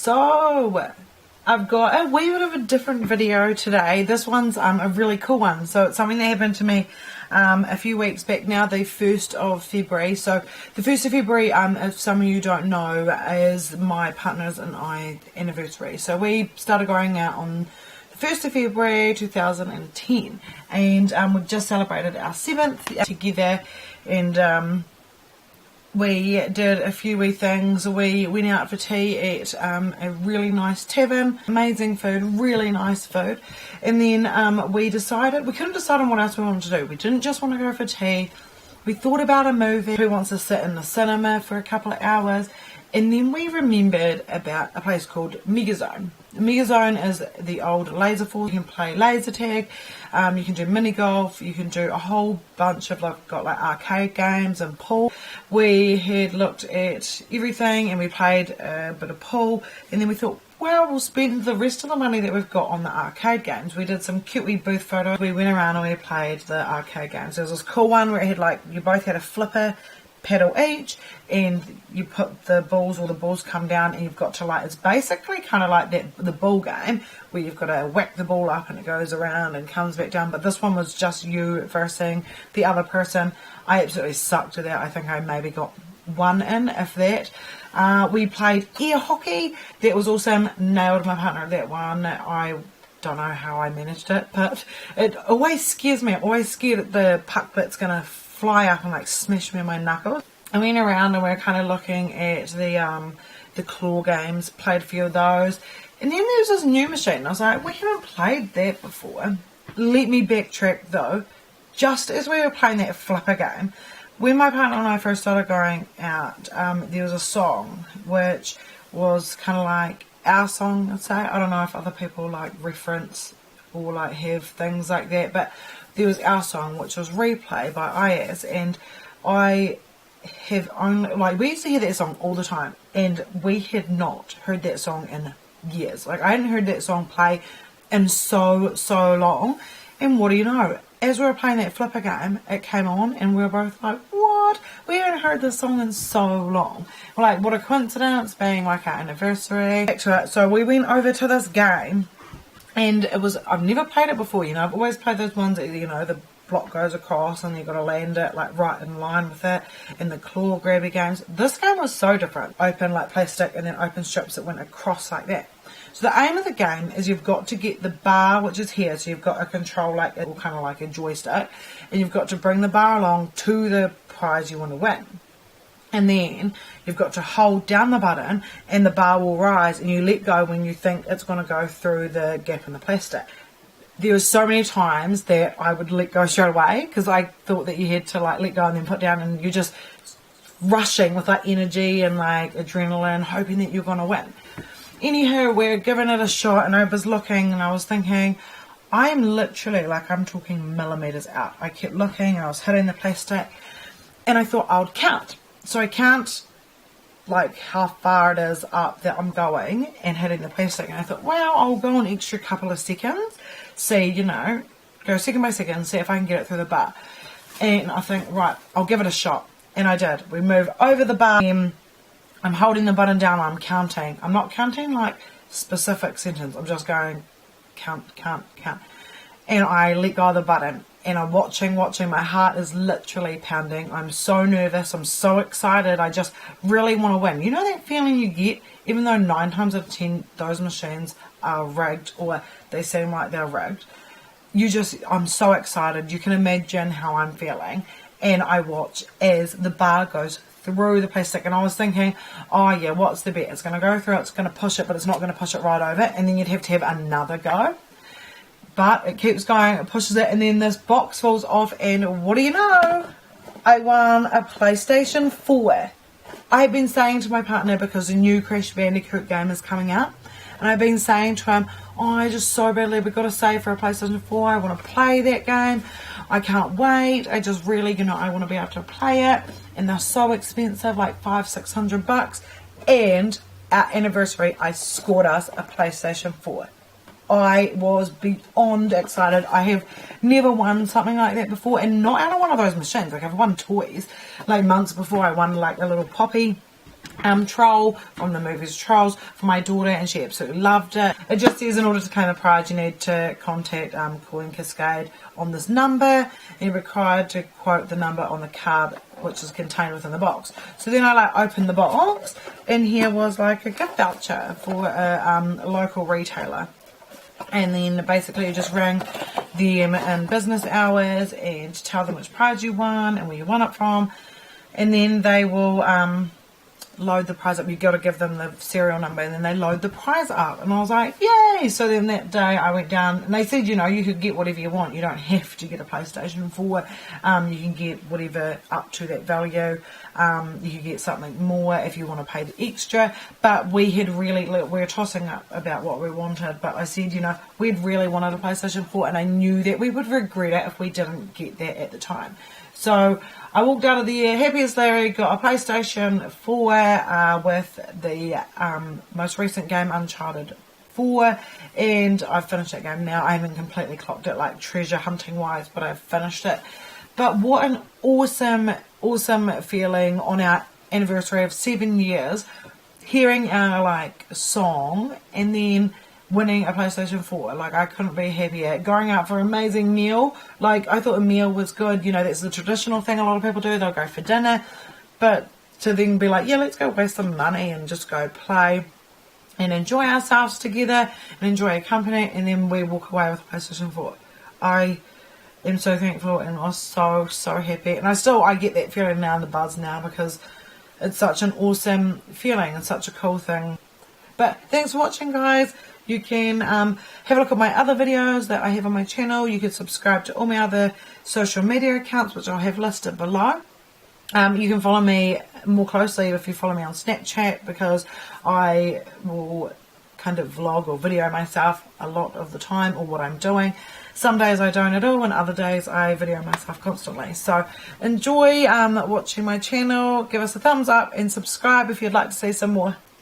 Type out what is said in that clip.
So I've got a wee bit of a different video today. This one's a really cool one. So it's something that happened to me a few weeks back now, the 1st of February. So the 1st of February, if some of you don't know, is my partner's and I anniversary. So we started going out on the 1st of February 2010, and we've just celebrated our 7th together, and we did a few wee things. We went out for tea at a really nice tavern, amazing food, really nice food, and then we couldn't decide on what else we wanted to do. We didn't just want to go for tea, we thought about a movie, who wants to sit in the cinema for a couple of hours, and then we remembered about a place called Megazone. Megazone is the old laser force. You can play laser tag, you can do mini golf, you can do a whole bunch of got arcade games and pool. We had looked at everything and we played a bit of pool, and then we thought, well, we'll spend the rest of the money that we've got on the arcade games. We did some cute wee booth photos. We went around and we played the arcade games. There was this cool one where it had you both had a flipper paddle each, and you put the balls, or the balls come down, and you've got to it's basically kind of like the ball game where you've got to whack the ball up and it goes around and comes back down, but this one was just you versus the other person. I absolutely sucked at that. I think I maybe got one in, if that. We played air hockey. That was awesome. Nailed my partner at that one. I don't know how I managed it, but it always scares me. I'm always scared that the puck bit's gonna fly up and smash me in my knuckles. I went around and we were kind of looking at the claw games, played a few of those, and then there was this new machine. I was like, we haven't played that before. Let me backtrack though. Just as we were playing that flipper game, when my partner and I first started going out, there was a song which was kind of like our song, I'd say. I don't know if other people reference or have things like that, but there was our song, which was Replay by IAS, and I have only, we used to hear that song all the time, and we had not heard that song in years. I hadn't heard that song play in so long, and what do you know? As we were playing that flipper game, it came on, and we were both like, what? We haven't heard this song in so long. What a coincidence, being our anniversary. Back to it. So we went over to this game, and I've never played it before, I've always played those ones that, the block goes across and you've got to land it, right in line with it, and the claw grabby games. This game was so different. Open, plastic, and then open strips that went across like that. So the aim of the game is you've got to get the bar, which is here, so you've got to control kind of like a joystick, and you've got to bring the bar along to the prize you want to win. And then you've got to hold down the button and the bar will rise, and you let go when you think it's going to go through the gap in the plastic. There was so many times that I would let go straight away because I thought that you had to let go and then put down, and you're just rushing with energy and adrenaline, hoping that you're going to win. Anywho, we're giving it a shot, and I was looking and I was thinking, I am literally I'm talking millimeters out. I kept looking, I was hitting the plastic, and I thought I would count. So I count how far it is up that I'm going and hitting the plastic, and I thought, well, I'll go an extra couple of seconds, see, go second by second, see if I can get it through the bar. And I think, right, I'll give it a shot, and I did. We move over the bar, and I'm holding the button down, I'm counting. I'm not counting specific sentence, I'm just going count, and I let go of the button. And I'm watching, my heart is literally pounding. I'm so nervous, I'm so excited, I just really want to win. You know that feeling you get, even though 9 times out of 10 those machines are rigged, or they seem like they're rigged. I'm so excited, you can imagine how I'm feeling. And I watch as the bar goes through the plastic, and I was thinking, oh yeah, what's the bet? It's going to go through, it's going to push it, but it's not going to push it right over, and then you'd have to have another go. But it keeps going, it pushes it, and then this box falls off, and what do you know? I won a PlayStation 4. I've been saying to my partner, because the new Crash Bandicoot game is coming out, and I've been saying to him, oh, I just so badly, we've got to save for a PlayStation 4, I want to play that game, I can't wait, I just really, I want to be able to play it, and they're so expensive, $500-600, and our anniversary, I scored us a PlayStation 4. I was beyond excited. I have never won something like that before, and not out of one of those machines. I've won toys. Months before, I won a little poppy Troll from the movies Trolls for my daughter, and she absolutely loved it. It just says in order to claim the prize you need to contact Coin Cascade on this number, and you're required to quote the number on the card which is contained within the box. So then I opened the box, and here was a gift voucher for a local retailer. And then basically you just ring them in business hours and tell them which prize you won and where you won it from, and then they will load the prize up. You got to give them the serial number, and then they load the prize up. And I was like, yay! So then that day I went down, and they said, you could get whatever you want. You don't have to get a PlayStation 4. You can get whatever up to that value. You can get something more if you want to pay the extra. But we were tossing up about what we wanted, but I said, we'd really wanted a PlayStation 4, and I knew that we would regret it if we didn't get that at the time. So I walked out of the year happy as Larry, got a PlayStation 4 with the most recent game, Uncharted 4, and I've finished that game now. I haven't completely clocked it treasure hunting wise, but I've finished it. But what an awesome feeling on our anniversary of 7 years, hearing our song and then winning a PlayStation 4. I couldn't be happier. Going out for an amazing meal. I thought a meal was good. That's the traditional thing a lot of people do. They'll go for dinner. But to then be yeah, let's go waste some money and just go play and enjoy ourselves together and enjoy our company, and then we walk away with a PlayStation 4. I am so thankful, and I was so happy. And I get that feeling now in the buzz now, because it's such an awesome feeling and such a cool thing. But thanks for watching, guys. You can have a look at my other videos that I have on my channel. You can subscribe to all my other social media accounts, which I'll have listed below. You can follow me more closely if you follow me on Snapchat, because I will kind of vlog or video myself a lot of the time, or what I'm doing. Some days I don't at all, and other days I video myself constantly. So enjoy watching my channel. Give us a thumbs up and subscribe if you'd like to see some more.